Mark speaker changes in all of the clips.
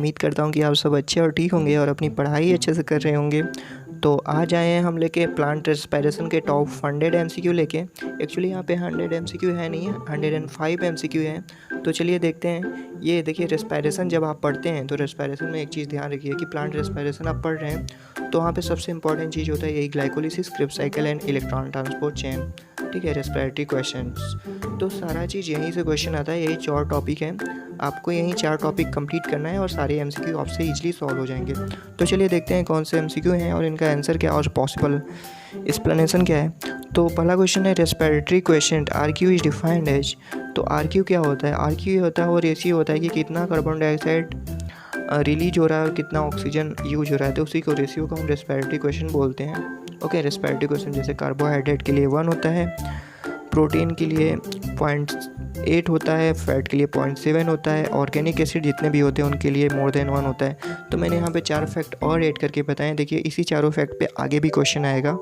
Speaker 1: उम्मीद करता हूँ कि आप सब अच्छे और ठीक होंगे और अपनी पढ़ाई अच्छे से कर रहे होंगे। तो आज आए हैं हम लेके प्लांट रेस्पिरेशन के टॉप 100 MCQ लेके। एक्चुअली यहाँ पे 100 MCQ है नहीं है, 105 MCQ है। तो चलिए देखते हैं। ये देखिए, रेस्पिरेशन जब आप पढ़ते हैं तो रेस्पिरेशन में एक चीज़ ध्यान रखिए कि प्लांट रेस्पिरेशन आप पढ़ रहे हैं तो वहाँ पे सबसे इंपॉर्टेंट चीज़ होता है यही glycolysis, Krebs cycle and electron transport chain. ठीक है, रेस्पिरेटरी क्वेश्चंस तो सारा चीज़ यहीं से क्वेश्चन आता है। यही 4 टॉपिक हैं, आपको यही 4 टॉपिक कंप्लीट करना है और सारे MCQ आपसे ईजिली सॉल्व हो जाएंगे। तो चलिए देखते हैं कौन से MCQ हैं और इनका आंसर क्या और पॉसिबल एक्सप्लेनेशन क्या है। तो पहला क्वेश्चन है respiratory question RQ is defined as. तो RQ क्या होता है? RQ होता है वो रेशियो होता है कि कितना कार्बन डाइऑक्साइड रिलीज हो रहा है और कितना ऑक्सीजन यूज हो रहा है, तो उसी को रेशियो को हम रेस्पिरेटरी क्वेश्चन बोलते हैं। ओके, रेस्पिरेटरी क्वेश्चन जैसे कार्बोहाइड्रेट के लिए 1 होता है, प्रोटीन के लिए 0.8 होता है, फैट के लिए 0.7 होता है, ऑर्गेनिक एसिड जितने भी होते हैं उनके लिए मोर देन 1 होता है। तो मैंने यहाँ पे 4 फैक्ट और ऐड करके बताएं। देखिए, इसी चारों फैक्ट पे आगे भी क्वेश्चन आएगा।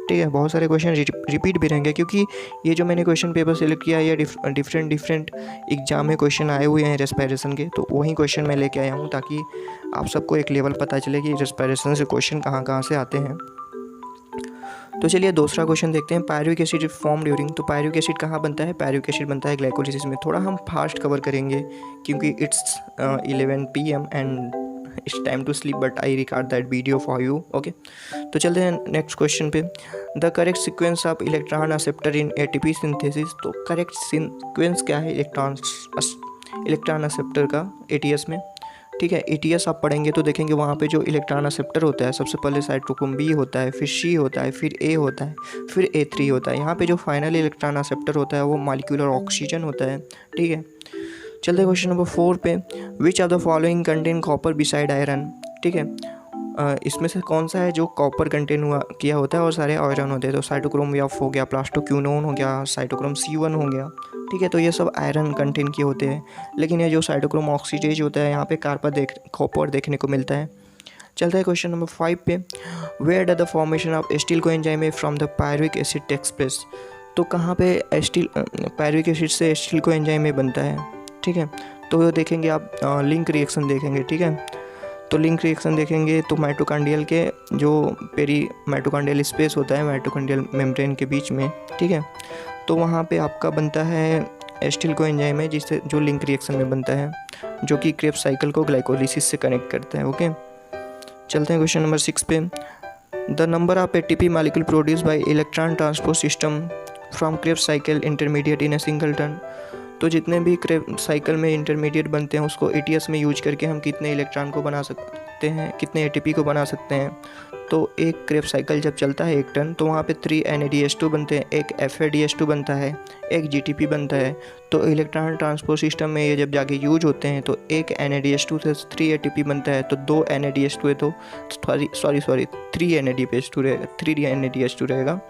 Speaker 1: ठीक है, बहुत सारे क्वेश्चन रिपीट भी रहेंगे क्योंकि ये जो मैंने क्वेश्चन पेपर सेलेक्ट किया है या डिफरेंट एग्जाम में क्वेश्चन आए हुए हैं रेस्पिरेशन के, तो वही क्वेश्चन मैं लेके आया हूँ ताकि आप सबको एक लेवल पता चले कि रेस्पिरेशन से क्वेश्चन कहाँ से आते हैं। तो चलिए दूसरा क्वेश्चन देखते हैं। Pyruvic acid form during. तो पायरुविक एसिड कहाँ बनता है? पायरुविक एसिड बनता है ग्लाइकोलिसिस में। थोड़ा हम फास्ट कवर करेंगे क्योंकि it's 11 PM and it's time to sleep, but I record that video for you. Okay, तो चलते हैं नेक्स्ट क्वेश्चन पे। The correct sequence of electron acceptor in ATP synthesis. तो करेक्ट सीक्वेंस क्या है इलेक्ट्रॉन एक्सेप्टर का ATS में? ठीक है, ATS आप पढ़ेंगे तो देखेंगे वहाँ पे जो इलेक्ट्रॉन एक्सेप्टर होता है सबसे पहले साइटोक्रोम B होता है, फिर C होता है, फिर A होता है, फिर A3 होता है। यहाँ पे जो फाइनल इलेक्ट्रॉन एक्सेप्टर होता है वो मॉलिक्यूलर ऑक्सीजन होता है। ठीक है, चलते क्वेश्चन नंबर 4 पे। विच of the following contain copper beside iron. ठीक है, इसमें से कौन सा है जो कॉपर कंटेन किया होता है और सारे आयरन होते हैं? तो साइटोक्रोम F हो गया, प्लास्टोक्यूनोन हो गया, साइटोक्रोम C1 हो गया। ठीक है, तो ये सब आयरन कंटेन किए होते हैं। लेकिन ये जो साइटोक्रोम ऑक्सीडेज होता है यहाँ पे कॉपर देखने को मिलता है। चलता है क्वेश्चन नंबर 5 पे। Where does the formation of acetyl coenzyme from the pyruvic acid takes place. तो कहाँ पे पायरुविक एसिड से एस्टिल कोएंजाइम में बनता है? ठीक है, तो देखेंगे आप लिंक रिएक्शन देखेंगे। ठीक है, तो लिंक रिएक्शन देखेंगे तो माइटोकॉन्ड्रियल के जो माइटोकॉन्ड्रियल स्पेस होता है माइटोकॉन्ड्रियल मेम्ब्रेन के बीच में, ठीक है, तो वहाँ पे आपका बनता है एस्टिल कोएंजाइम है जिससे जो लिंक रिएक्शन में बनता है, जो कि क्रेब्स साइकिल को ग्लाइकोलिसिस से कनेक्ट करता है। ओके, चलते हैं क्वेश्चन नंबर 6 पे। The number of ATP molecule produce by electron transport system from Krebs cycle intermediate in a single turn. तो जितने भी क्रेब्स साइकिल में इंटरमीडिएट बनते हैं उसको ATS में यूज करके हम कितने इलेक्ट्रॉन को बना सकते हैं, कितने ATP को बना सकते हैं। तो एक क्रेब्स साइकिल जब चलता है 1 टन तो वहाँ पे 3 NADH2 बनते हैं, एक FADH2 बनता है, एक GTP बनता है। तो इलेक्ट्रॉन ट्रांसपोर्ट सिस्टम में ये जब जाके यूज होते हैं तो एक NADH2 से 3 ATP बनता है, तो 2 NADH2 है तो सॉरी 3 NADH2 रहेगा।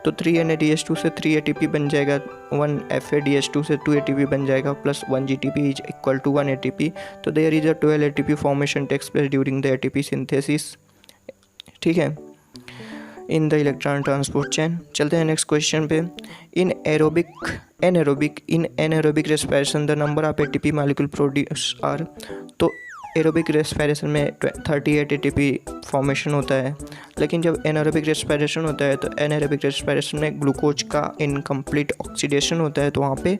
Speaker 1: तो 3 NADH2 से 3 ATP बन जाएगा, 1 FADH2 से 2 ATP बन जाएगा, plus 1 GTP is equal to 1 ATP। तो there is a 12 ATP formation takes place during the ATP synthesis. ठीक है, in the electron transport chain. चलते हैं नेक्स्ट क्वेश्चन पे। In anaerobic respiration the number of ATP molecule produce are. तो aerobic respiration में 38 ATP formation होता है, लेकिन जब एनारोबिक रेस्पिरेशन होता है तो एनारोबिक रेस्पिरेशन में ग्लूकोज का इनकम्प्लीट ऑक्सीडेशन होता है, तो वहाँ पे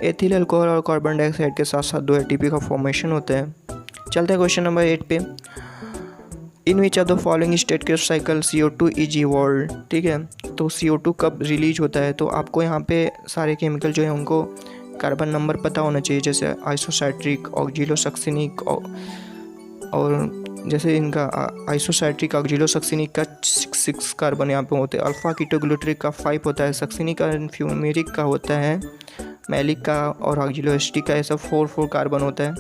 Speaker 1: एथिल अल्कोहल और कार्बन डाइऑक्साइड के साथ साथ 2 ATP का फॉर्मेशन होता है। चलते हैं क्वेश्चन नंबर 8 पे। In which of the following state Krebs cycle CO2 is evolved. ठीक है, तो CO2 कब रिलीज होता है? तो आपको यहाँ पे सारे केमिकल जो है उनको कार्बन नंबर पता होना चाहिए, जैसे आइसोसाइट्रिक, ऑक्जिलोसक्सिनिक और जैसे इनका आइसोसाइट्रिक ऑक्जिलोसक्सिनिक का 6 कार्बन यहाँ पे होते हैं, अल्फा कीटोग्लूटरिक का 5 होता है, सक्सिनिक और फ्यूमेरिक का होता है, मैलिक का और ऑक्जिलोएस्टिक का ऐसा 4 कार्बन होता है।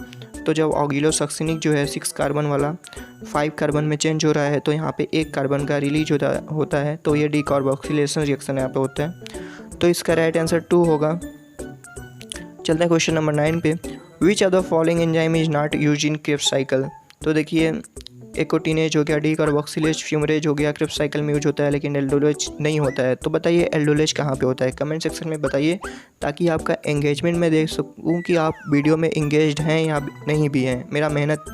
Speaker 1: तो जब ऑक्जिलोसक्सिनिक जो है 6 कार्बन वाला 5 कार्बन में चेंज हो रहा है तो यहाँ पे 1 कार्बन का रिलीज होता है, तो ये डीकार्बोक्सिलेशन रिएक्शन यहाँ पे होता है। तो इसका राइट आंसर 2 होगा। चलते हैं क्वेश्चन नंबर 9 पे। विच of the following enzyme is not use in Krebs cycle. तो देखिए एकोटिनेज हो गया, डी कार्बोक्सिलेज फ्यूमरेज हो गया, क्रिप्स साइकिल में यूज होता है लेकिन एल्डोलेज नहीं होता है। तो बताइए एल्डोलेज कहाँ पे होता है, कमेंट सेक्शन में बताइए ताकि आपका एंगेजमेंट मैं देख सकूँ कि आप वीडियो में एंगेज्ड हैं या नहीं भी हैं। मेरा मेहनत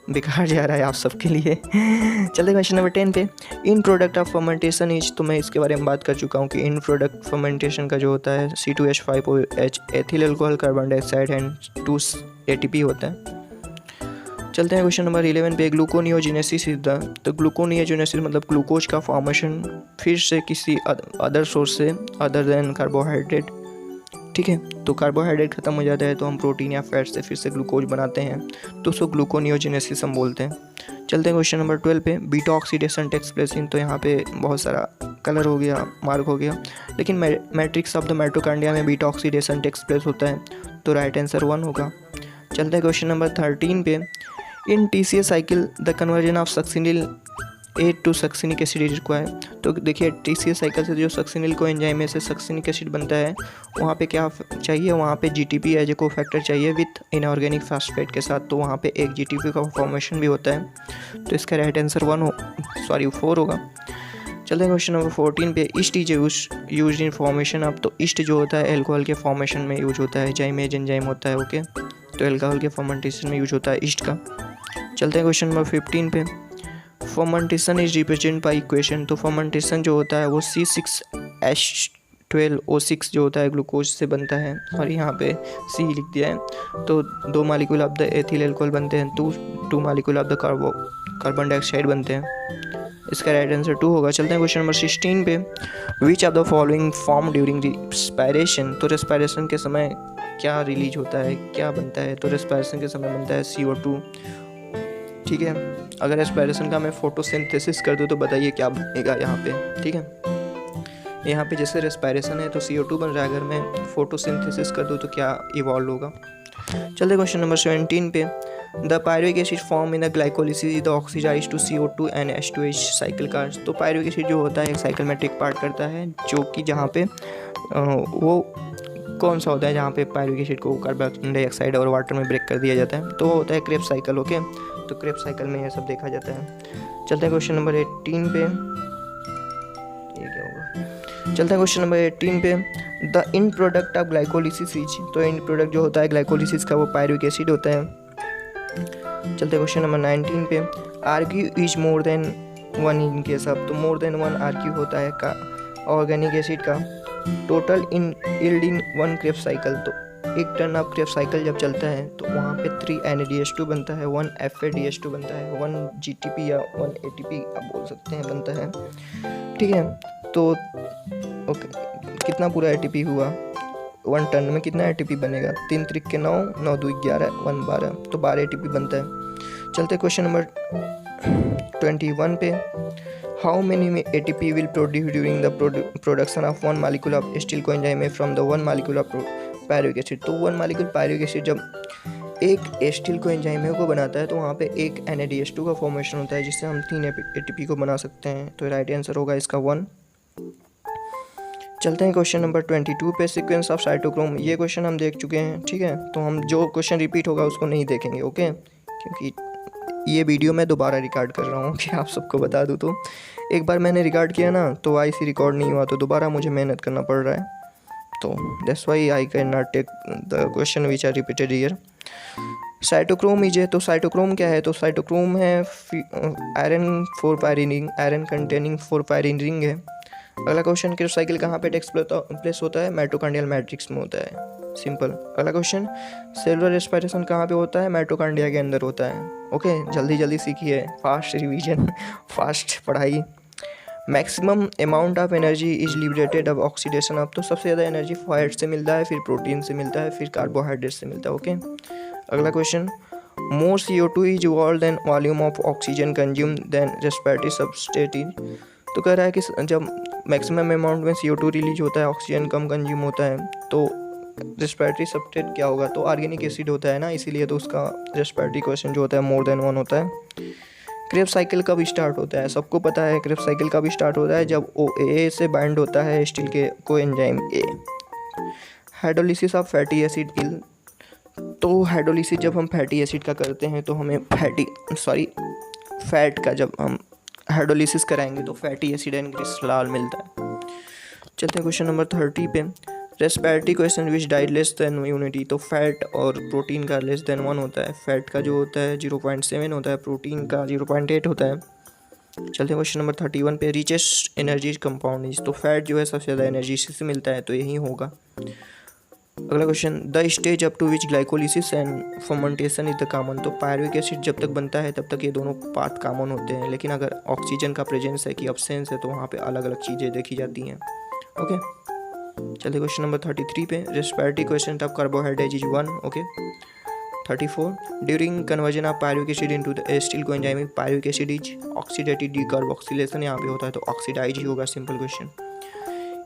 Speaker 1: बेकार जा रहा है आप सबके लिए। चलते क्वेश्चन नंबर 10 पे। इन प्रोडक्ट ऑफ फर्मेंटेशन इज, तो मैं इसके बारे में बात कर चुका हूँ कि इन प्रोडक्ट फर्मेंटेशन का जो होता है C2H5OH ethyl alcohol carbon dioxide and 2 ATP होता है। चलते हैं क्वेश्चन नंबर 11 पे। ग्लूकोनियोजेनेसिस इज द, तो ग्लूकोनियोजेनेसिस मतलब ग्लूकोज का फॉर्मेशन फिर से किसी अदर सोर्स से अदर देन कार्बोहाइड्रेट, ठीक है। तो कार्बोहाइड्रेट खत्म हो जाता है तो हम प्रोटीन या फैट से फिर से ग्लूकोज बनाते हैं, तो उसको ग्लूकोनियोजेनेसिस हम बोलते हैं। चलते हैं क्वेश्चन नंबर 12 पे। Beta oxidation takes place in, तो यहाँ पे बहुत सारा कलर हो गया, मार्क हो गया, लेकिन मैट्रिक्स ऑफ द माइटोकॉन्ड्रिया में बीटा ऑक्सीडेशन टेक्स प्लेस होता है, तो राइट आंसर 1 होगा। चलते हैं क्वेश्चन नंबर 13 पे। In TCA cycle the conversion of succinyl A to succinic acid is required, तो देखिए TCA साइकिल से जो सक्सिनिल को एंजाइम में से सक्सिनिक एसिड बनता है, वहाँ पे क्या चाहिए, वहाँ पे GTP एज ए कोफैक्टर चाहिए विथ इनऑर्गेनिक फास्फेट के साथ, तो वहाँ पे एक GTP का फॉर्मेशन भी होता है, तो इसका राइट आंसर 4 होगा। चलते हैं क्वेश्चन नंबर 14 पे। East is use in formation of, तो ईस्ट जो होता है एल्कोहल के फॉर्मेशन में यूज होता है, जाइमेज एंजाइम होता है, ओके, तो एल्कोहल के फर्मेंटेशन में यूज होता है ईस्ट का। चलते हैं क्वेश्चन नंबर 15 पे। Fermentation is represent by equation, तो फर्मेंटेशन जो होता है वो C6H12O6 जो होता है ग्लूकोज से बनता है, और यहाँ पे C लिख दिया है, तो 2 molecule of the ethyl alcohol बनते हैं, 2 molecule of the carbon dioxide बनते हैं, इसका राइट आंसर 2 होगा। चलते हैं क्वेश्चन नंबर 16 पे। विच of the following form during respiration, तो रेस्पिरेशन के समय क्या रिलीज होता है, क्या बनता है, तो रेस्पिरेशन के समय बनता है CO2, ठीक है। अगर रेस्पिरेशन का मैं फोटोसिंथेसिस कर दूँ तो बताइए क्या बनेगा यहाँ पे, ठीक है। यहाँ पे जैसे रेस्पिरेशन है तो CO2 बन रहा है, अगर मैं फोटोसिंथेसिस कर दूँ तो क्या इवॉल्व होगा। चलते क्वेश्चन नंबर 17 पे। The pyruvic acid form in the glycolysis is the oxidise to CO2 and H2H cycle का, तो पायरुविक एसिड जो होता है एक साइकिल में टेक पार्ट करता है, जो कि जहाँ पे वो कौन सा होता है जहाँ पे पायरुविक एसिड को कार्बन डाइऑक्साइड और वाटर में ब्रेक कर दिया जाता है, तो वो होता है क्रेब्स साइकिल, ओके, तो क्रेब्स साइकिल में ये सब देखा जाता है। चलते हैं क्वेश्चन नंबर 18 पे। ये क्या होगा, चलते हैं क्वेश्चन नंबर 18 पे। The in product of glycolysis is, तो इन प्रोडक्ट जो होता है ग्लाइकोलिसिस का वो पायरुविक एसिड होता है। चलते हैं क्वेश्चन नंबर 19 पे। RQ is more than 1 in case of, तो मोर देन 1 आर्क्यू होता है का ऑर्गेनिक एसिड का total in yield in 1 Krebs cycle, तो 1 टन ऑफ क्रेब्स साइकिल जब चलता है तो वहाँ पे 3 NADH2 बनता है, 1 FADH2 बनता है, 1 GTP या 1 ATP आप बोल सकते हैं बनता है, ठीक है। तो ओके, कितना पूरा ATP हुआ, 1 टन में कितना ATP बनेगा, 3 त्रिक के 9, 9 2 11, 1 12, तो 12 ATP बनता है। चलते क्वेश्चन नंबर 21 पे। How many ATP will produce during the production of 1 molecule of acetyl coenzyme from the 1 molecule of pyruvic acid, तो 1 मॉलिक्यूल पायरुविक एसिड जब एक एसिटिल कोएंजाइम को बनाता है तो वहाँ पे एक NADH2 का फॉर्मेशन होता है, जिससे हम 3 ATP को बना सकते हैं, तो राइट आंसर होगा इसका 1। चलते हैं क्वेश्चन नंबर 22 पे। सीक्वेंस ऑफ साइटोक्रोम, ये क्वेश्चन हम देख चुके हैं, ठीक है, तो हम जो क्वेश्चन रिपीट होगा उसको नहीं देखेंगे, ओके, क्योंकि ये वीडियो मैं दोबारा रिकॉर्ड कर रहा हूँ कि आप सबको बता दूँ, तो एक बार मैंने रिकॉर्ड किया ना तो IC रिकॉर्ड नहीं हुआ, तो दोबारा मुझे मेहनत करना पड़ रहा है, तो that's why I can not take the question which are repeated here. Cytochrome is है, तो साइटोक्रोम क्या है, तो साइटोक्रोम है iron 4 pyrene, iron containing 4 pyrene ring है। अगला क्वेश्चन, क्रेब्स साइकिल कहाँ पे टेक्स प्लेस होता है, माइटोकॉन्ड्रियल मैट्रिक्स में होता है, सिंपल। अगला क्वेश्चन, सेलुलर रेस्पिरेशन कहाँ पे होता है, माइटोकॉन्ड्रिया के अंदर होता है, ओके, जल्दी जल्दी सीखिए, फास्ट रिवीजन, फास्ट पढ़ाई। Maximum amount of energy is liberated of oxidation of, तो सबसे ज़्यादा एनर्जी फैट से मिलता है, फिर प्रोटीन से मिलता है, फिर कार्बोहाइड्रेट से मिलता है, ओके। अगला question, more CO2 is evolve then volume of oxygen consume then respiratory substrate is, तो कह रहा है कि जब मैक्सिमम अमाउंट में CO2 रिलीज होता है, ऑक्सीजन कम कंज्यूम होता है, तो रेस्पिरेटरी सबस्ट्रेट क्या होगा, तो ऑर्गेनिक एसिड होता है ना, इसीलिए तो उसका रेस्पिरेटरी क्वेश्चन जो होता है मोर देन 1 होता है। क्रेब्स साइकिल कब स्टार्ट होता है, सबको पता है क्रेब्स साइकिल कब स्टार्ट होता है, जब OA से बाइंड होता है स्टील के coenzyme A। Hydrolysis of fatty acid इल, तो हाइड्रोलिसिस जब हम फैटी एसिड का करते हैं तो हमें फैट का जब हम हाइड्रोलिसिस कराएंगे तो फैटी एसिड एंड ग्लिसरॉल मिलता है। चलते हैं क्वेश्चन नंबर 30 पे। Respiratory question which died less than unity, तो फैट और प्रोटीन का लेस देन 1 होता है, फैट का जो होता है 0.7 होता है, प्रोटीन का 0.8 होता है। चलते हैं क्वेश्चन नंबर 31 पे। रिचेस्ट एनर्जी कंपाउंड इज, तो फैट जो है सबसे ज़्यादा एनर्जी से मिलता है, तो यही होगा। अगला question, the stage up to which glycolysis and fermentation is the common, तो पायरुविक एसिड जब तक बनता है तब तक ये दोनों पाथ कॉमन होते हैं, लेकिन अगर ऑक्सीजन का प्रेजेंस है कि अब्सेंस है तो वहाँ पे अलग अलग चीज़ें देखी जाती हैं। ओके, चलिए क्वेश्चन नंबर 33 पे। Respiratory question of carbohydrate is 1। Okay, 34 during conversion of pyruvic acid into the acetyl coenzyme pyruvic acid is oxidative decarboxylation, यहाँ पे होता है तो ऑक्सीडाइज ही होगा, सिंपल क्वेश्चन।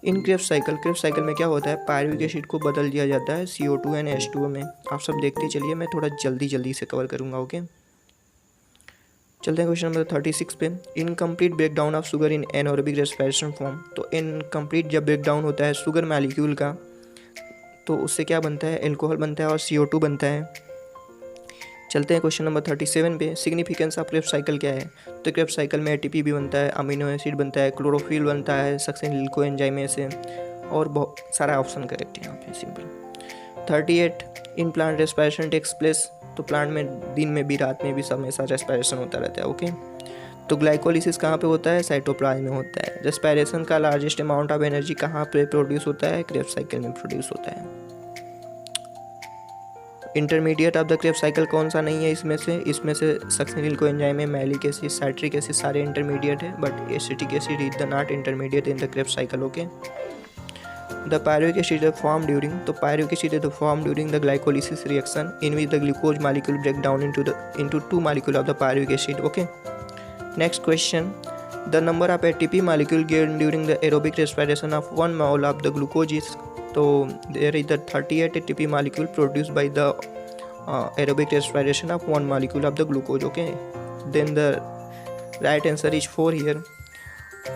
Speaker 1: इन क्रेब्स साइकिल में क्या होता है, पायरुविक एसिड को बदल दिया जाता है CO2 एंड H2O में। आप सब देखते चलिए, मैं थोड़ा जल्दी से कवर करूँगा। ओके, चलते हैं क्वेश्चन नंबर 36 पे। Incomplete breakdown of sugar in anaerobic respiration form, तो इनकम्प्लीट जब ब्रेकडाउन होता है शुगर मॉलिक्यूल का तो उससे क्या बनता है, एल्कोहल बनता है और CO2 बनता है। चलते हैं क्वेश्चन नंबर 37 पे। सिग्निफिकेंस ऑफ क्रेब्स साइकिल क्या है, तो क्रेब्स साइकिल में ATP भी बनता है, अमीनो एसिड बनता है, क्लोरोफिल बनता है सक्सेनिल कोएंजाइम में से, और बहुत सारा ऑप्शन करेक्ट है यहाँ पे, simple. 38 in plant respiration takes place, तो प्लांट में दिन में भी रात में भी सब हमेशा रेस्पिरेशन होता रहता है। ओके, तो ग्लाइकोलिसिस कहाँ पे होता है, साइटोप्लाज्म में होता है। रेस्पिरेशन का लार्जेस्ट अमाउंट ऑफ एनर्जी कहाँ पे प्रोड्यूस होता है, क्रेब्स साइकिल में प्रोड्यूस होता है। Intermediate of the Krebs cycle कौन सा नहीं है इसमें से सक्सेनिल कोएंजाइम में, मैलिक एसिड, साइट्रिक एसिड सारे इंटरमीडिएट है, but acetic acid is the not intermediate in the Krebs cycle. Okay, the pyruvic acid is formed during, तो pyruvic acid is formed during the glycolysis reaction in which the glucose molecule break down into two molecule of the pyruvic acid. Okay, next question, the number of ATP molecule gained during the aerobic respiration of 1 mole of the glucose is, so there is the 38 ATP molecule produced by the aerobic respiration of 1 molecule of the glucose. Okay, then the right answer is 4 here.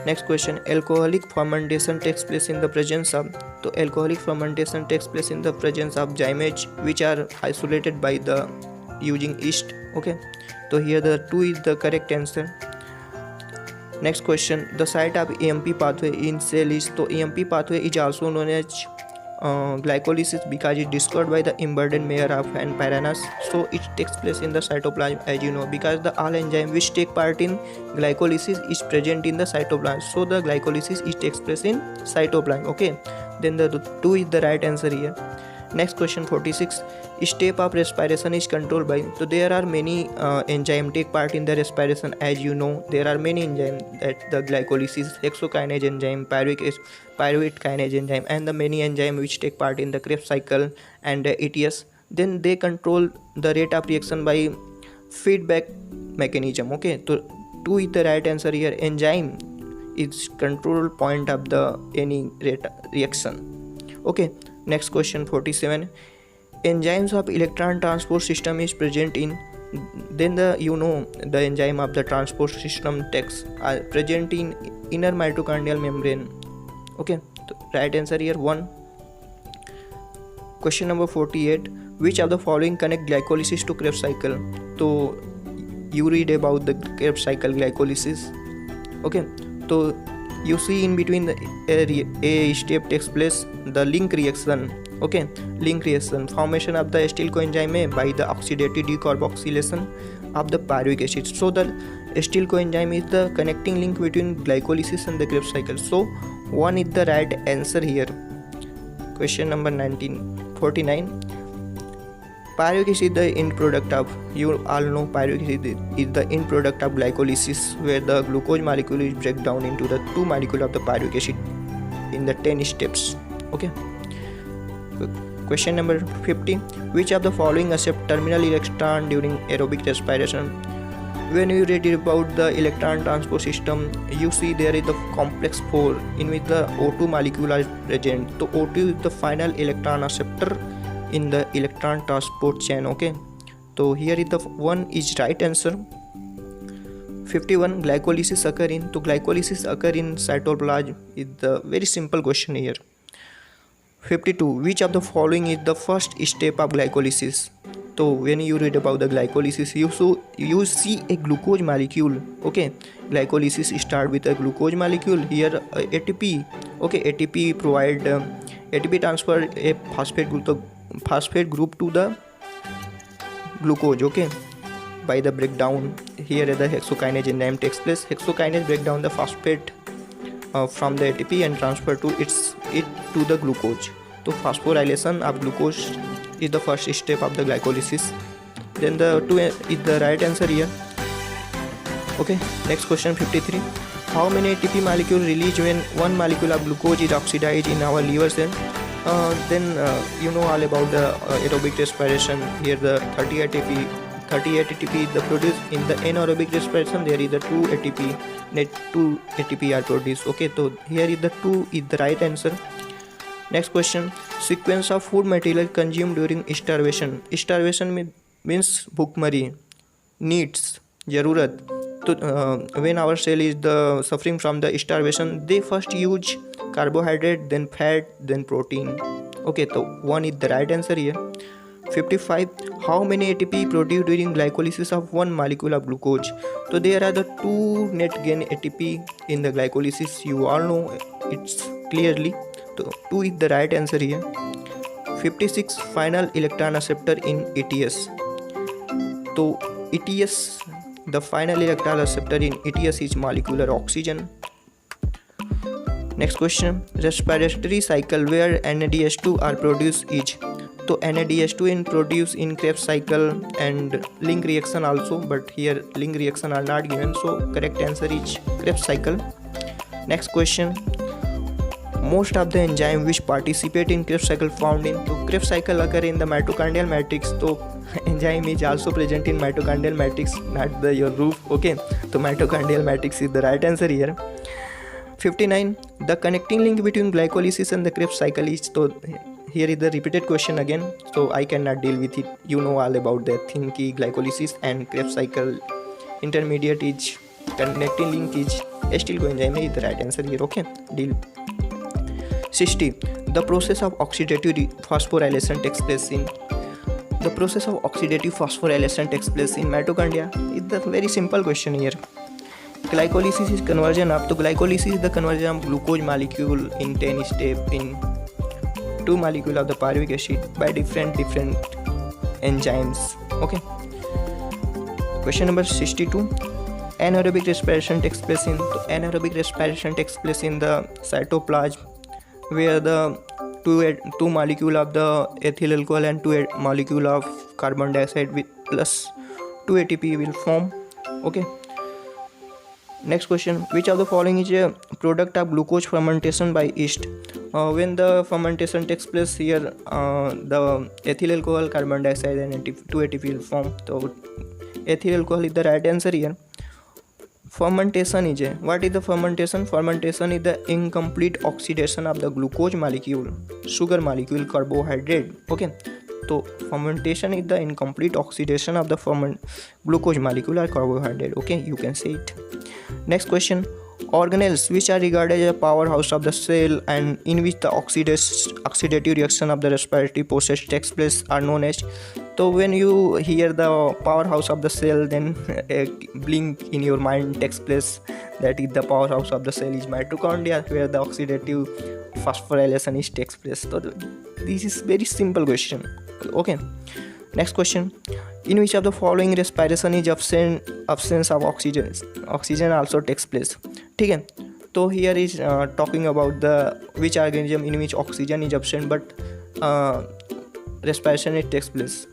Speaker 1: Next question, alcoholic fermentation takes place in the presence of, तो alcoholic fermentation takes place in the presence of zymase which are isolated by the using yeast. Okay, तो here the 2 is the correct answer. Next question, the site of EMP pathway in cell is, तो EMP pathway is also known as glycolysis because it discovered by the embedded layer of an piranhas, so it takes place in the cytoplasm, as you know, because the all enzyme which take part in glycolysis is present in the cytoplasm, so the glycolysis is takes place in cytoplasm. Okay, then the 2 is the right answer here. Next question 46, step of respiration is controlled by, so there are many enzyme take part in the respiration, as you know there are many enzyme that the glycolysis, hexokinase enzyme, pyruvate kinase enzyme, and the many enzyme which take part in the Krebs cycle and ETS, then they control the rate of reaction by feedback mechanism. Okay, so 2 is the right answer here. Enzyme is control point of the any rate reaction. Okay, next question 47, enzymes of electron transport system is present in, then the the enzyme of the transport system takes are present in inner mitochondrial membrane. Okay, so right answer here 1. Question number 48, which of the following connect glycolysis to Krebs cycle, so you read about the Krebs cycle glycolysis. Okay, so you see in between the a step takes place, the link reaction. Okay, link reaction, formation of the acetyl coenzyme by the oxidative decarboxylation of the pyruvic acid, so the acetyl coenzyme is the connecting link between glycolysis and the Krebs cycle, so 1 is the right answer here. Question number 49, pyruvic acid is the end product of, you all know pyruvic acid is the end product of glycolysis, where the glucose molecule is break down into the 2 molecule of the pyruvic acid in the 10 steps. Okay, question number 50, which of the following accept terminal electron during aerobic respiration? When you read about the electron transport system, you see there is the complex 4 in which the O2 molecule is present, so O2 is the final electron acceptor in the electron transport chain. Okay, so here is the 1 is right answer. 51, glycolysis occur in, तो glycolysis occur in cytoplasm is the very simple question here. 52. Which of the following is the first step of glycolysis? So when you read about the glycolysis, you see a glucose molecule. Okay, glycolysis start with a glucose molecule. Here ATP. Okay, ATP provide ATP transfer a phosphate group to the glucose. Okay, by the breakdown. Here the hexokinase enzyme takes place. Hexokinase break down the phosphate from the ATP and transfer to it to the glucose. So phosphorylation of glucose is the first step of the glycolysis. Then the 2 is the right answer here. Okay, next question 53. How many ATP molecule released when one molecule of glucose is oxidized in our liver cell? Then you know all about the aerobic respiration. Here the 38 ATP is the produced in the anaerobic respiration. There is the 2 ATP, net 2 ATP are produced. Okay, so here is the 2 is the right answer. Next question. Sequence of food material consumed during starvation. Starvation means भूखमरी, needs, जरूरत. So when our cell is suffering from the starvation, they first use carbohydrate, then fat, then protein. Okay, so 1 is the right answer here. 55. How many ATP produced during glycolysis of one molecule of glucose? So there are the 2 net gain ATP in the glycolysis. You all know it's clearly. So 2 is the right answer here. 56. Final electron acceptor in ETS. So ETS, the final electron acceptor in ETS is molecular oxygen. Next question. Respiratory cycle where NADH2 are produced is. So NADH2 is produced in Krebs cycle and link reaction also, but here link reaction are not given, so correct answer is Krebs cycle. Next question. Most of the enzyme which participate in Krebs cycle found in Krebs cycle occur in the mitochondrial matrix. So enzyme is also present in mitochondrial matrix, not your roof. Okay, so mitochondrial matrix is the right answer here. 59. The connecting link between glycolysis and the Krebs cycle is. So here is the repeated question again, so I cannot deal with it. You know all about that thing ki glycolysis and Krebs cycle intermediate is connecting link is acetyl coenzyme is the right answer here. Okay, deal. 60. The process of oxidative phosphorylation takes place in. The process of oxidative phosphorylation takes place in mitochondria. It's a very simple question here. Glycolysis is conversion of. So glycolysis is the conversion of glucose molecule in 10 step in 2 molecule of the pyruvic acid by different enzymes. Okay. Question number 62. Anaerobic respiration takes place in. So anaerobic respiration takes place in the cytoplasm, where the 2 molecule of the ethyl alcohol and 2 molecule of carbon dioxide with plus 2 ATP will form. Okay. Next question. Which of the following is a product of glucose fermentation by yeast? When the fermentation takes place here, the ethyl alcohol, carbon dioxide and 2 ATP will form. So ethyl alcohol is the right answer here. Fermentation is what is the fermentation? Fermentation is the incomplete oxidation of the glucose molecule, sugar molecule, carbohydrate. Okay, so fermentation is the incomplete oxidation of the glucose molecule or carbohydrate. Okay, you can say it. Next question. Organelles which are regarded as a powerhouse of the cell and in which the oxidative reaction of the respiratory process takes place are known as. So when you hear the powerhouse of the cell, then a blink in your mind takes place. That is the powerhouse of the cell is mitochondria, where the oxidative phosphorylation is takes place. So this is very simple question. Okay. Next question. In which of the following respiration is absence of oxygen? Oxygen also takes place. ठीक है. So here is talking about the which organism in which oxygen is absent but respiration it takes place.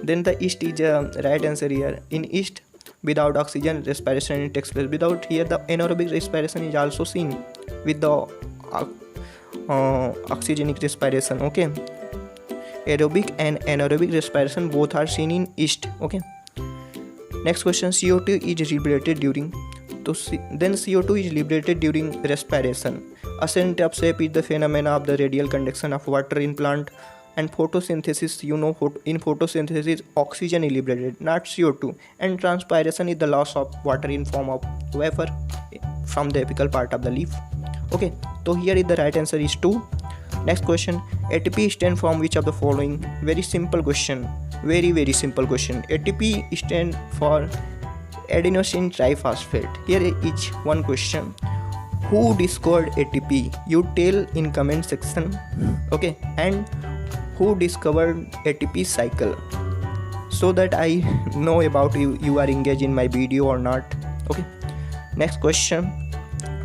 Speaker 1: Then the yeast is right answer here. In yeast, without oxygen respiration it takes place. Without here the anaerobic respiration is also seen with the oxygenic respiration. Okay, aerobic and anaerobic respiration both are seen in yeast. Okay. Next question. CO2 is liberated during. So then CO2 is liberated during respiration. Ascent of shape is the phenomena of the radial conduction of water in plant. And photosynthesis, you know, in photosynthesis oxygen is liberated, not CO2. And transpiration is the loss of water in form of vapor from the apical part of the leaf. Okay, so here is the right answer is 2. Next question, ATP stand from which of the following? Very simple question, very simple question. ATP stand for adenosine triphosphate. Here is one question, who discovered ATP? You tell in comment section, okay? And who discovered ATP cycle, so that I know about you are engaged in my video or not, okay? Next question,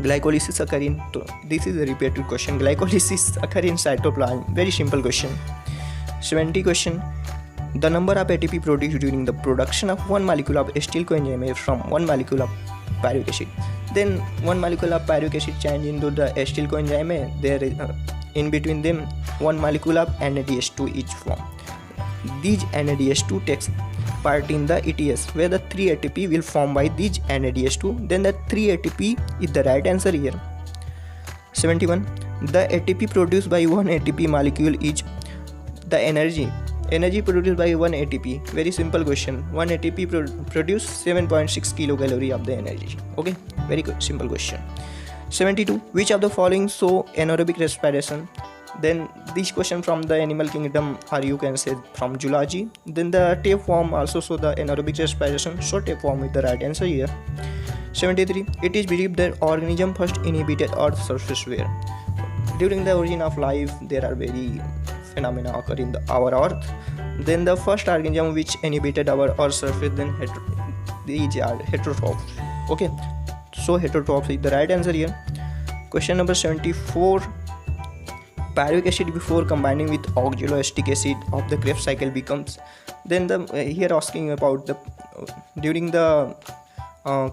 Speaker 1: glycolysis occur in, this is a repeated question, glycolysis occur in cytoplasm. Very simple question. 70 question, the number of ATP produced during the production of one molecule of acetyl coenzyme from one molecule of pyruvic acid. Then one molecule of pyruvic acid change into the acetyl coenzyme, there is in between them one molecule of NADH2 each form. These NADH2 takes part in the ETS, where the 3 ATP will form by these NADH2. Then the 3 ATP is the right answer here. 71. The ATP produced by one ATP molecule is the energy produced by one ATP. Very simple question. One ATP produce 7.6 kilocalorie of the energy. Okay, very good, simple question. 72. Which of the following show anaerobic respiration? Then this question from the animal kingdom, or you can say from zoology. Then the tapeworm also show the anaerobic respiration, so tapeworm is the right answer here. 73. It is believed that organism first inhabited Earth's surface where? During the origin of life, there are very phenomena occur in our Earth. Then the first organism which inhabited our Earth's surface, then these are heterotrophs. Okay, so heterotrophs is the right answer here. Question number 74. Pyruvic acid before combining with oxaloacetic acid of the Krebs cycle becomes. Then the here asking about the during the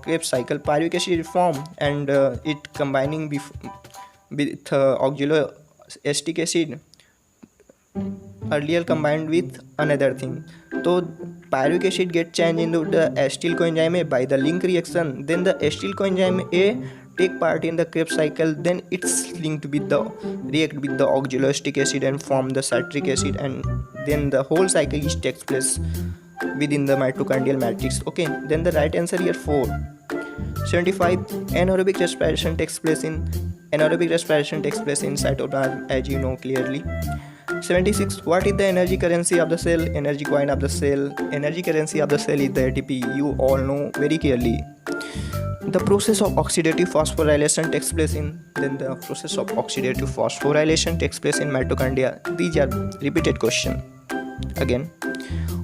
Speaker 1: Krebs cycle, pyruvic acid form and it combining with oxaloacetic acid earlier combined with another thing. So pyruvic acid get changed into the acetyl coenzyme A by the link reaction. Then the acetyl coenzyme A take part in the Krebs cycle, then it's linked with the react with the oxaloacetic acid and form the citric acid, and then the whole cycle is takes place within the mitochondrial matrix. Okay, then the right answer here 4. 75. Anaerobic respiration takes place in cytoplasm, as you know clearly. 76. What is the energy currency of the cell? Energy coin of the cell. Energy currency of the cell is the ATP. You all know very clearly. The process of oxidative phosphorylation takes place in. Then the process of oxidative phosphorylation takes place in mitochondria. These are repeated question. Again,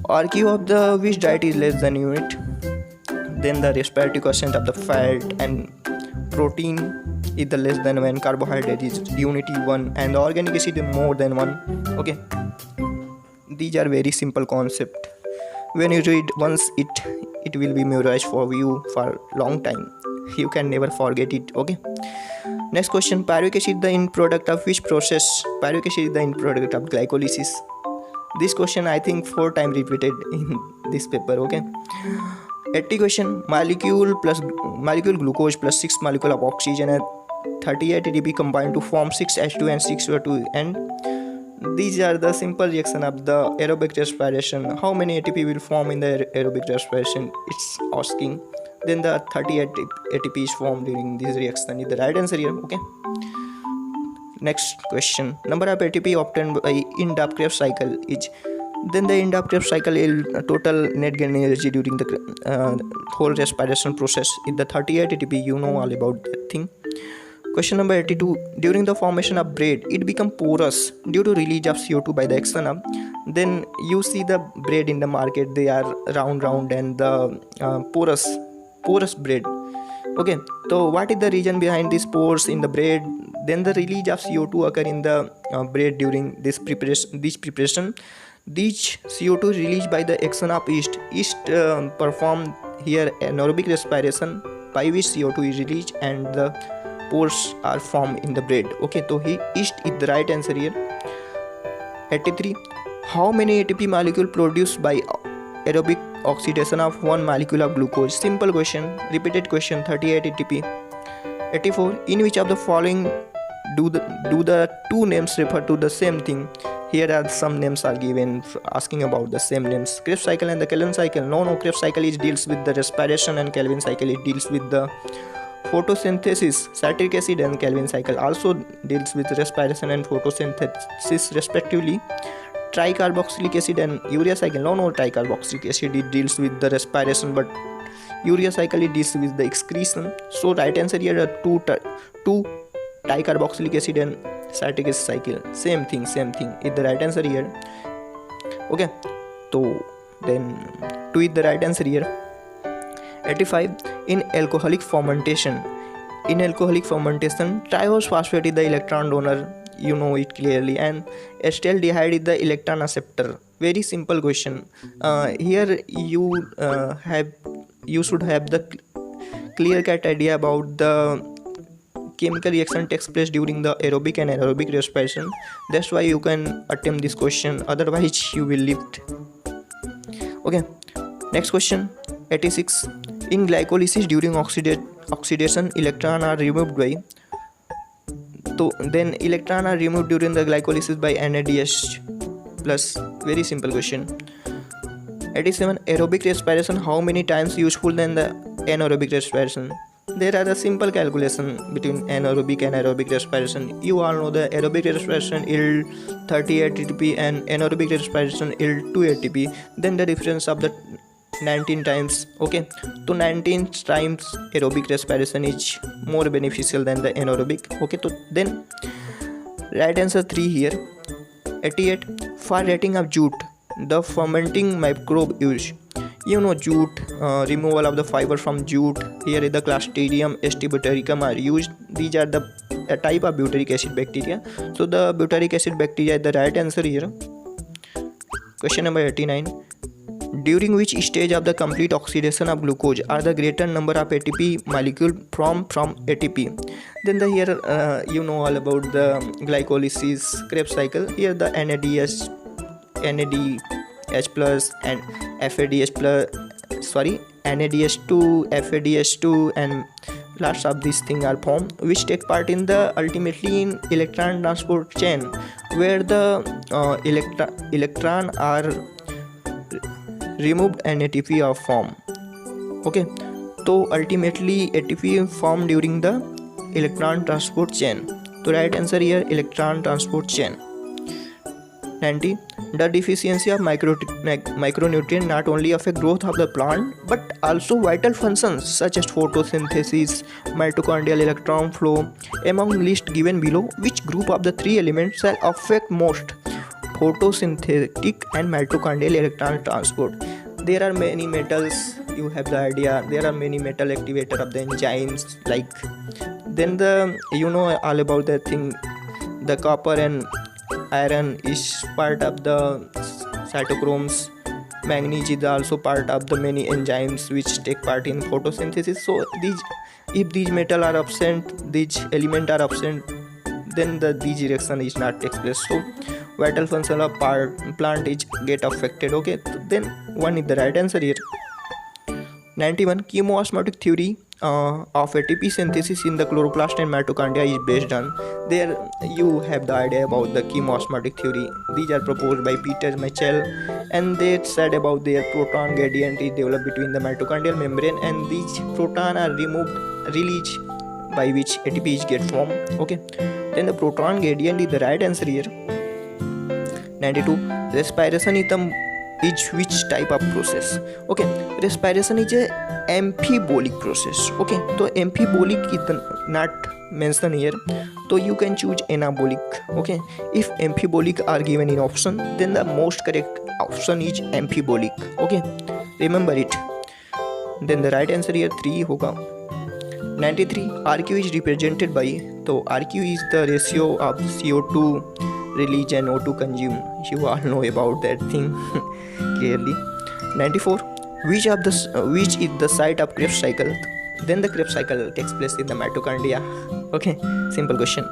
Speaker 1: RQ of the which diet is less than unit. Then the respiratory quotient of the fat and protein is the less than 1, carbohydrate is unity 1, and the organic acid is more than 1. Okay, these are very simple concept. When you read once, it will be memorized for you for long time. You can never forget it. Okay, next question, pyruvic acid the end product of which process? Pyruvic acid is the end product of glycolysis. This question I think 4 times repeated in this paper. Okay, 80 question, molecule glucose plus 6 molecule of oxygen and 38 ATP combined to form 6H2 and 6O2, and these are the simple reaction of the aerobic respiration. How many ATP will form in the aerobic respiration? It's asking. Then the 38 ATP is formed during this reaction is the right answer here. Okay, next question, number of ATP obtained by end of Krebs cycle is. Then the end of Krebs cycle is total net gain energy during the whole respiration process is the 38 ATP. You know all about that thing. Question number 82. During the formation of bread, it becomes porous due to release of CO2 by the external. Then you see the bread in the market, they are round and the porous bread. Okay, so what is the reason behind these pores in the bread? Then the release of CO2 occur in the bread during this preparation. These CO2 released by the action of yeast. Yeast perform here anaerobic respiration by which CO2 is released and the pores are formed in the bread. Okay, so yeast is the right answer here. 83. How many ATP molecule produced by aerobic oxidation of one molecule of glucose? Simple question, repeated question, 38 ATP. 84. In which of the following do the two names refer to the same thing? Here are some names are given asking about the same names. Krebs cycle and the Calvin cycle. No, Krebs cycle deals with the respiration and Calvin cycle it deals with the photosynthesis, citric acid and Calvin cycle also deals with respiration and photosynthesis respectively. Tricarboxylic acid and urea cycle, no tricarboxylic acid, it deals with the respiration, but urea cycle it deals with the excretion. So right answer here are two tricarboxylic acid and citric acid cycle, same thing is the right answer here. Okay, so then 2 is the right answer here. 85. In alcoholic fermentation, triose phosphate is the electron donor, you know it clearly, and acetaldehyde is the electron acceptor. Very simple question. Here you should have the clear cut idea about the chemical reaction takes place during the aerobic and anaerobic respiration. That's why you can attempt this question, otherwise you will leave it. Okay, next question. 86. In glycolysis during oxidation, electrons are removed by. So then electrons are removed during the glycolysis by NADH plus. Very simple question. 87. Aerobic respiration how many times useful than the anaerobic respiration? There are a simple calculation between anaerobic and aerobic respiration. You all know the aerobic respiration yield 30 ATP and anaerobic respiration yield 2 ATP. Then the difference of the 19 times. Okay, so 19 times aerobic respiration is more beneficial than the anaerobic. Okay, so then right answer 3 here. 88. For rating of jute, the fermenting microbe used. You know jute, removal of the fiber from jute. Here is the Clostridium aestibutyricum are used. These are the type of butyric acid bacteria. So the butyric acid bacteria is the right answer here. Question number 89. During which stage of the complete oxidation of glucose are the greater number of ATP molecule from ATP? Then the here you know all about the glycolysis Krebs cycle. Here the NADH plus and NADH2, FADH2 and lots of these things are formed, which take part in the ultimately in electron transport chain, where the electron are removed and ATP are formed. Okay, so ultimately ATP formed during the electron transport chain. So right answer here electron transport chain. 90. The deficiency of micronutrient not only affect growth of the plant but also vital functions such as photosynthesis, mitochondrial electron flow. Among list given below, which group of the 3 elements shall affect most? Photosynthetic and mitochondrial electron transport. There are many metals, you have the idea, there are many metal activator of the enzymes, like then the you know all about that thing, the copper and iron is part of the cytochromes. Manganese is also part of the many enzymes which take part in photosynthesis. So if these metal are absent, these element are absent, then these reaction is not takes place. So vital function of plant is get affected. Okay, then 1 is the right answer here. 91. Chemoosmotic theory of ATP synthesis in the chloroplast and mitochondria is based on. There you have the idea about the chemoosmotic theory. These are proposed by Peter Mitchell, and they said about their proton gradient is developed between the mitochondrial membrane, and these proton are released by which ATP is get formed. Okay, then the proton gradient is the right answer here. 92. Respiration is which type of process? Okay, respiration is a amphibolic process. Okay, so amphibolic is not mentioned here, so you can choose anabolic. Okay, if amphibolic are given in option, then the most correct option is amphibolic. Okay, remember it. Then the right answer here 3 hoga. 93. RQ is represented by, so RQ is the ratio of CO2 release and O2 consume. You all know about that thing clearly. 94. Which is the site of Krebs cycle? Then the Krebs cycle takes place in the mitochondria. Okay, simple question.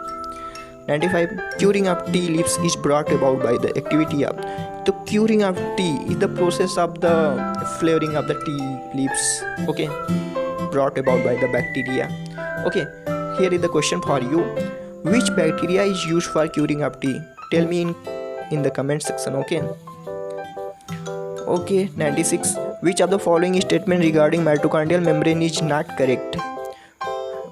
Speaker 1: 95. Curing of tea leaves is brought about by the activity of. The curing of tea is the process of the flavoring of the tea leaves. Okay, brought about by the bacteria. Okay, here is the question for you. Which bacteria is used for curing of tea? Tell me in the comment section. Okay. Okay, 96. Which of the following statement regarding mitochondrial membrane is not correct?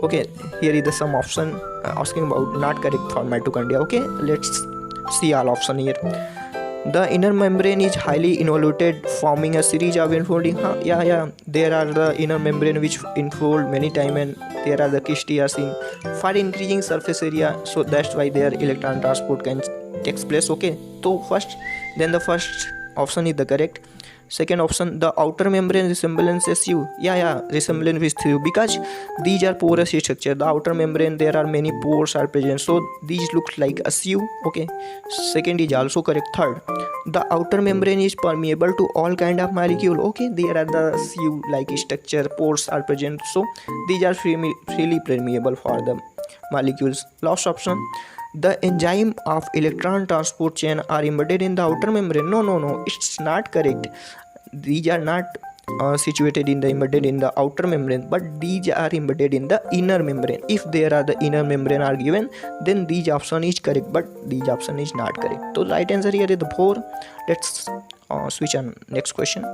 Speaker 1: Okay, here is the some option asking about not correct for mitochondria. Okay, let's see all option here. The inner membrane is highly involuted, forming a series of unfolding. Yeah. There are the inner membrane which unfold many time, and there are the kystia seen for increasing surface area. So that's why their electron transport can takes place. Okay, so the first option is the correct. Second option, the outer membrane resemblance SU. Yeah, resemblance with you, because these are porous structure. The outer membrane, there are many pores are present, so these look like a SU. Okay, second is also correct. Third, the outer membrane is permeable to all kind of molecule. Okay, there are the SU like structure, pores are present, so these are freely permeable for the molecules. Last option, the enzyme of electron transport chain are embedded in the outer membrane. No, it's not correct. These are not situated in the embedded in the outer membrane, but these are embedded in the inner membrane. If there are the inner membrane are given, then these option is correct, but these option is not correct. So right answer here is the 4. Let's switch on next question.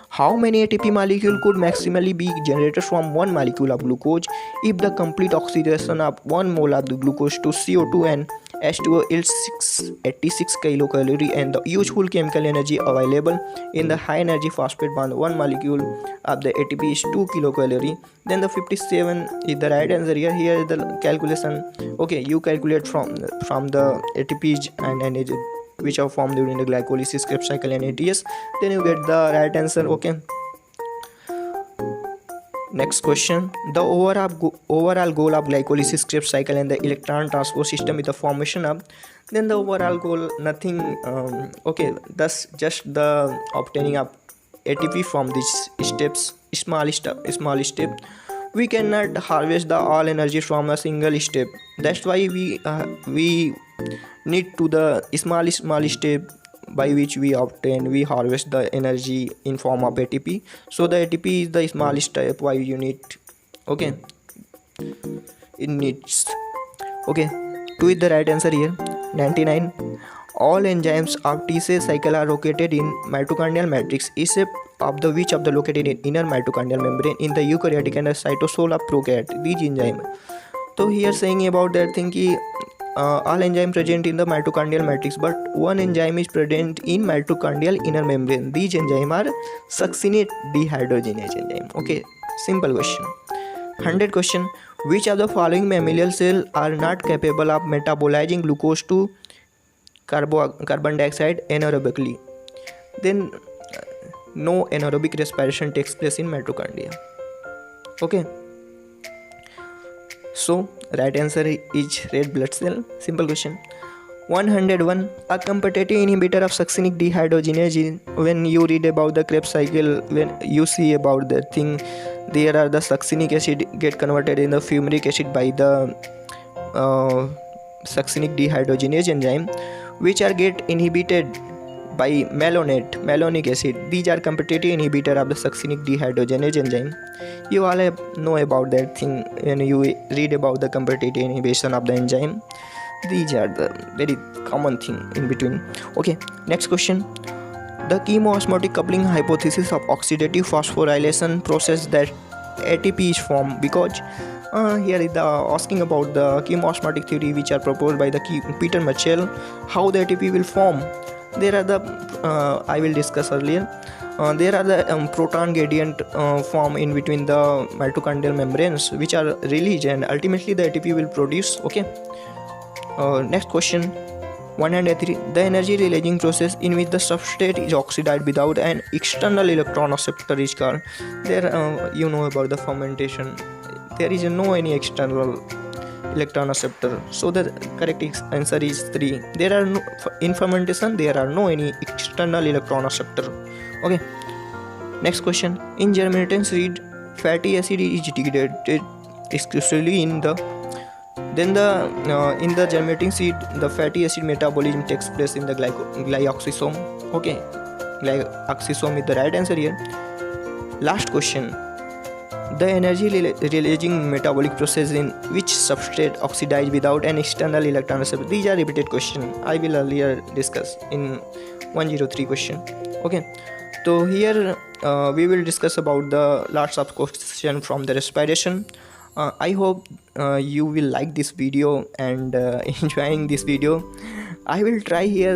Speaker 1: How many ATP molecule could maximally be generated from one molecule of glucose if the complete oxidation of 1 mole of the glucose to CO2 and H2O yields 86 kilocalorie, and the useful chemical energy available in the high energy phosphate bond 1 molecule of the ATP is 2 kilocalorie. Then the 57 is the right answer here. Here is the calculation. Okay, you calculate from the ATPs and energy which are formed during the glycolysis, Krebs cycle and ATS, then you get the right answer. Okay, next question. The overall goal of glycolysis, Krebs cycle and the electron transport system is the formation of, then the overall goal nothing. Okay, thus just the obtaining of ATP from these steps, small step. We cannot harvest the all energy from a single step. That's why we need to the small step by which we harvest the energy in form of ATP. So the ATP is the small step why you need. Okay, it needs. Okay, 2 is the right answer here. 99. All enzymes of T-cell cycle are located in mitochondrial matrix, except of the which of the located in inner mitochondrial membrane in the eukaryotic and the cytosol of prokaryote. These enzymes. So here saying about that thing ki all enzymes present in the mitochondrial matrix, but one enzyme is present in mitochondrial inner membrane. These enzymes are succinate dehydrogenase enzyme. Okay, simple question. 100 question. Which of the following mammalian cells are not capable of metabolizing glucose to carbon dioxide anaerobically? Then no anaerobic respiration takes place in mitochondria. Okay, so right answer is red blood cell. Simple question. 101. A competitive inhibitor of succinic dehydrogenase. When you read about the Krebs cycle, when you see about that thing, there are the succinic acid get converted in the fumaric acid by the succinic dehydrogenase enzyme, which are get inhibited by malonic acid. These are competitive inhibitor of the succinic dehydrogenase enzyme. You all know about that thing when you read about the competitive inhibition of the enzyme. These are the very common thing in between. Okay, next question. The chemoosmotic coupling hypothesis of oxidative phosphorylation process that ATP is formed, because here is the asking about the chemoosmotic theory which are proposed by the Peter Mitchell, how the ATP will form. There are the I will discuss earlier. There are the proton gradient form in between the mitochondrial membranes which are released, and ultimately the ATP will produce. Okay, next question. 103. The energy releasing process in which the substrate is oxidized without an external electron acceptor is called. There you know about the fermentation. There is no any external electron acceptor, so the correct answer is 3. There are no, in fermentation there are no any external electron acceptor. Okay, next question. In germinating seed, fatty acid is degraded exclusively in the in the germinating seed, the fatty acid metabolism takes place in the glyoxysome. Okay, glyoxysome is the right answer here. Last question. The energy releasing metabolic process in which substrate oxidize without an external electron acceptor. These are repeated questions. I will earlier discuss in 103 question. Okay, so here we will discuss about the lots of questions from the respiration. I hope you will like this video and enjoying this video. I will try here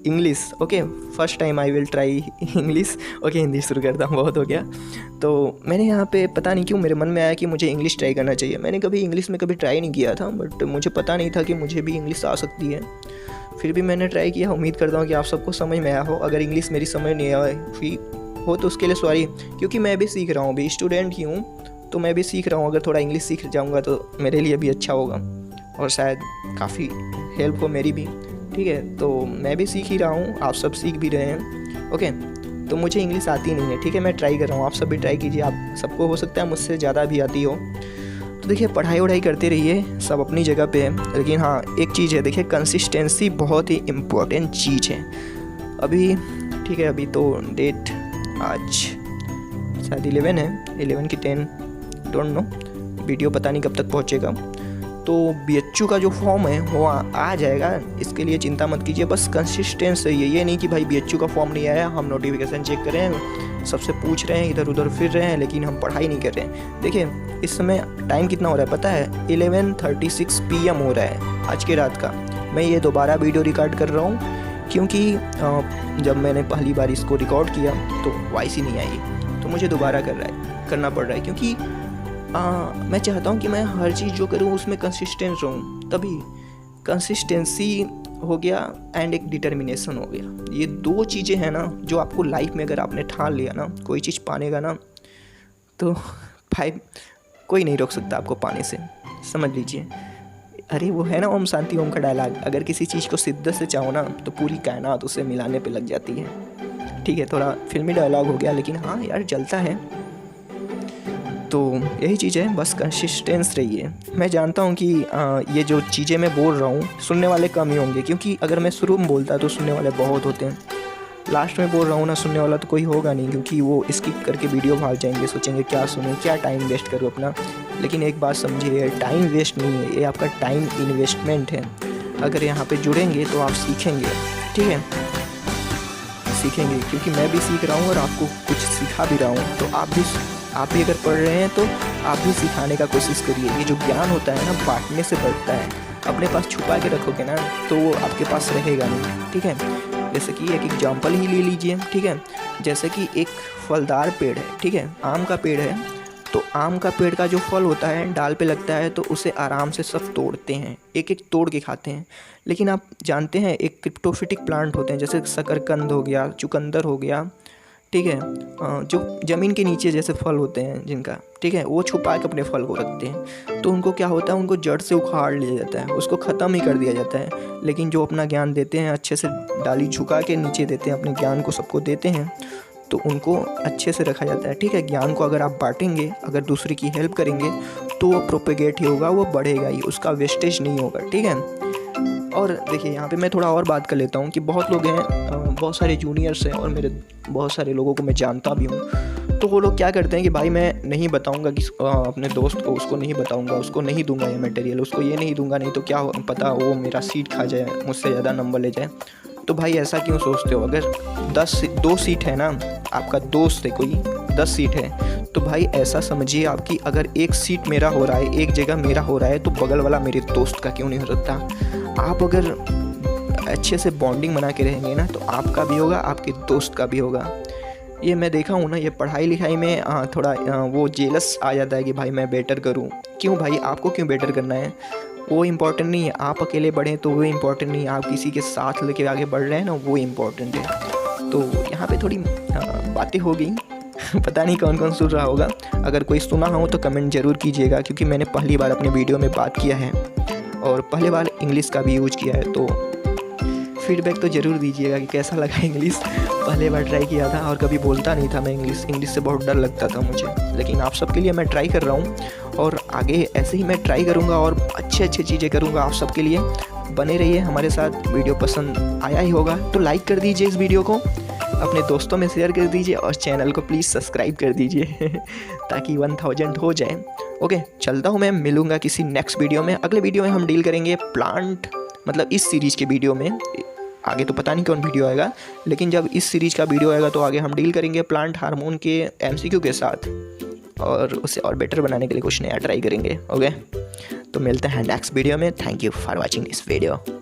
Speaker 1: English. Okay, first time I will try English. Okay, Hindi शुरू करता हूँ, बहुत हो गया. तो मैंने यहाँ पे पता नहीं क्यों मेरे मन में आया कि मुझे इंग्लिश ट्राई करना चाहिए. मैंने कभी इंग्लिश में कभी ट्राई नहीं किया था, बट मुझे पता नहीं था कि मुझे भी इंग्लिश आ सकती है. फिर भी मैंने ट्राई किया. उम्मीद करता हूँ कि आप सबको समझ में आया हो. अगर इंग्लिश मेरी समझ नहीं आई हो तो उसके लिए सॉरी, क्योंकि मैं भी सीख रहा हूँ, अभी स्टूडेंट ही हूँ, तो मैं भी सीख रहा हूँ. अगर थोड़ा इंग्लिश सीख जाऊँगा तो मेरे लिए भी अच्छा होगा और शायद काफ़ी हेल्प हो मेरी भी. ठीक है, तो मैं भी सीख ही रहा हूँ, आप सब सीख भी रहे हैं. ओके, तो मुझे इंग्लिश आती नहीं है. ठीक है, मैं ट्राई कर रहा हूँ, आप सब भी ट्राई कीजिए. आप सबको हो सकता है मुझसे ज़्यादा भी आती हो. तो देखिए, पढ़ाई वढ़ाई करते रहिए, सब अपनी जगह पे है. लेकिन हाँ, एक चीज़ है, देखिए कंसिस्टेंसी बहुत ही इम्पोर्टेंट चीज़ है. अभी ठीक है, अभी तो डेट आज शायद 11 है, 11 की 10, डोंट नो, वीडियो पता नहीं कब तक पहुँचेगा. तो BHU का जो फॉर्म है वो आ जाएगा, इसके लिए चिंता मत कीजिए. बस कंसिस्टेंस है, ये नहीं कि भाई BHU का फॉर्म नहीं आया, हम नोटिफिकेशन चेक कर रहे हैं, सबसे पूछ रहे हैं, इधर उधर फिर रहे हैं, लेकिन हम पढ़ाई नहीं कर रहे हैं. देखिए, इस समय टाइम कितना हो रहा है पता है? 11:36 PM हो रहा है आज के रात का. मैं ये दोबारा वीडियो रिकॉर्ड कर रहा हूँ क्योंकि जब मैंने पहली बार इसको रिकॉर्ड किया तो वॉइस ही नहीं आई, तो मुझे दोबारा करना पड़ रहा है. क्योंकि मैं चाहता हूँ कि मैं हर चीज़ जो करूँ उसमें कंसिस्टेंट रहूँ. तभी कंसिस्टेंसी हो गया एंड एक डिटर्मिनेशन हो गया. ये दो चीज़ें हैं ना, जो आपको लाइफ में अगर आपने ठान लिया ना कोई चीज़ पाने का ना, तो भाई कोई नहीं रोक सकता आपको पाने से, समझ लीजिए. अरे वो है ना ओम शांति ओम का डायलॉग, अगर किसी चीज़ को शिद्दत से चाहो ना तो पूरी कायनात उसे मिलाने पे लग जाती है. ठीक है, थोड़ा फिल्मी डायलॉग हो गया, लेकिन हाँ यार चलता है. तो यही चीज़ है, बस कंसिस्टेंस रहिए. मैं जानता हूँ कि ये जो चीज़ें मैं बोल रहा हूँ सुनने वाले कम ही होंगे, क्योंकि अगर मैं शुरू में बोलता तो सुनने वाले बहुत होते हैं. लास्ट में बोल रहा हूँ ना, सुनने वाला तो कोई होगा नहीं, क्योंकि वो स्किप करके वीडियो भाग जाएंगे, सोचेंगे क्या सुनूं, क्या टाइम वेस्ट करूँ अपना. लेकिन एक बात समझिए, टाइम वेस्ट नहीं है, ये आपका टाइम इन्वेस्टमेंट है. अगर यहाँ पे जुड़ेंगे तो आप सीखेंगे. ठीक है, सीखेंगे, क्योंकि मैं भी सीख रहा हूँ और आपको कुछ सिखा भी रहा हूँ. तो आप भी अगर पढ़ रहे हैं तो आप भी सिखाने का कोशिश करिए. ये जो ज्ञान होता है ना, बांटने से बढ़ता है. अपने पास छुपा के रखोगे ना तो वो आपके पास रहेगा नहीं. ठीक है, जैसे कि एक एग्जांपल ही ले लीजिए. ठीक है, जैसे कि एक फलदार पेड़ है. ठीक है, आम का पेड़ है, तो आम का पेड़ का जो फल होता है डाल पे लगता है, तो उसे आराम से सब तोड़ते हैं, एक एक तोड़ के खाते हैं. लेकिन आप जानते हैं एक क्रिप्टोफिटिक प्लांट होते हैं, जैसे शकरकंद हो गया, चुकंदर हो गया. ठीक है, जो ज़मीन के नीचे जैसे फल होते हैं जिनका, ठीक है, वो छुपा के अपने फल को रखते हैं. तो उनको क्या होता है, उनको जड़ से उखाड़ लिया जाता है, उसको ख़त्म ही कर दिया जाता है. लेकिन जो अपना ज्ञान देते हैं, अच्छे से डाली झुका के नीचे देते हैं, अपने ज्ञान को सबको देते हैं, तो उनको अच्छे से रखा जाता है. ठीक है, ज्ञान को अगर आप बांटेंगे, अगर दूसरे की हेल्प करेंगे, तो वो प्रोपेगेट ही होगा, वो बढ़ेगा ही, उसका वेस्टेज नहीं होगा. ठीक है, और देखिए यहाँ पे मैं थोड़ा और बात कर लेता हूँ कि बहुत लोग हैं, बहुत सारे जूनियर्स हैं, और मेरे बहुत सारे लोगों को मैं जानता भी हूँ. तो वो लोग क्या करते हैं कि भाई मैं नहीं बताऊँगा कि अपने दोस्त को, उसको नहीं बताऊँगा, उसको नहीं दूंगा ये मटेरियल, उसको ये नहीं दूंगा, नहीं तो क्या हो पता वो मेरा सीट खा जाए, मुझसे ज़्यादा नंबर ले जाए. तो भाई ऐसा क्यों सोचते हो? अगर 2 सीट है ना, आपका दोस्त है कोई, 10 सीट है, तो भाई ऐसा समझिए आपकी अगर एक सीट मेरा हो रहा है, एक जगह मेरा हो रहा है, तो बगल वाला मेरे दोस्त का क्यों नहीं हो सकता? आप अगर अच्छे से बॉन्डिंग बना के रहेंगे ना, तो आपका भी होगा, आपके दोस्त का भी होगा. ये मैं देखा हूँ ना, ये पढ़ाई लिखाई में थोड़ा वो जेलस आ जाता है कि भाई मैं बेटर करूँ. क्यों भाई, आपको क्यों बेटर करना है? वो इम्पोर्टेंट नहीं है. आप अकेले बढ़ें तो वो इम्पोर्टेंट नहीं है, आप किसी के साथ लेके आगे बढ़ रहे हैं ना, वो इम्पोर्टेंट है. तो यहाँ पे थोड़ी बातें हो गई. पता नहीं कौन कौन सुन रहा होगा. अगर कोई सुना हो तो कमेंट ज़रूर कीजिएगा, क्योंकि मैंने पहली बार अपने वीडियो में बात किया है और पहली बार इंग्लिश का भी यूज किया है. तो फीडबैक तो ज़रूर दीजिएगा कि कैसा लगा इंग्लिश. पहले बार ट्राई किया था और कभी बोलता नहीं था मैं इंग्लिश से बहुत डर लगता था मुझे. लेकिन आप सबके लिए मैं ट्राई कर रहा हूँ, और आगे ऐसे ही मैं ट्राई करूँगा और अच्छे चीज़ें करूँगा आप सबके लिए. बने रहिए हमारे साथ. वीडियो पसंद आया ही होगा तो लाइक कर दीजिए, इस वीडियो को अपने दोस्तों में शेयर कर दीजिए, और चैनल को प्लीज़ सब्सक्राइब कर दीजिए ताकि 1000 हो जाए. ओके, चलता हूँ मैं, मिलूँगा किसी नेक्स्ट वीडियो में. अगले वीडियो में हम डील करेंगे प्लांट, मतलब इस सीरीज़ के वीडियो में. आगे तो पता नहीं कौन वीडियो आएगा, लेकिन जब इस सीरीज़ का वीडियो आएगा तो आगे हम डील करेंगे प्लांट हार्मोन के MCQ के साथ. और उसे और बेटर बनाने के लिए कुछ नया ट्राई करेंगे। ओके, तो मिलते हैं नेक्स्ट वीडियो में। Thank you for watching this video.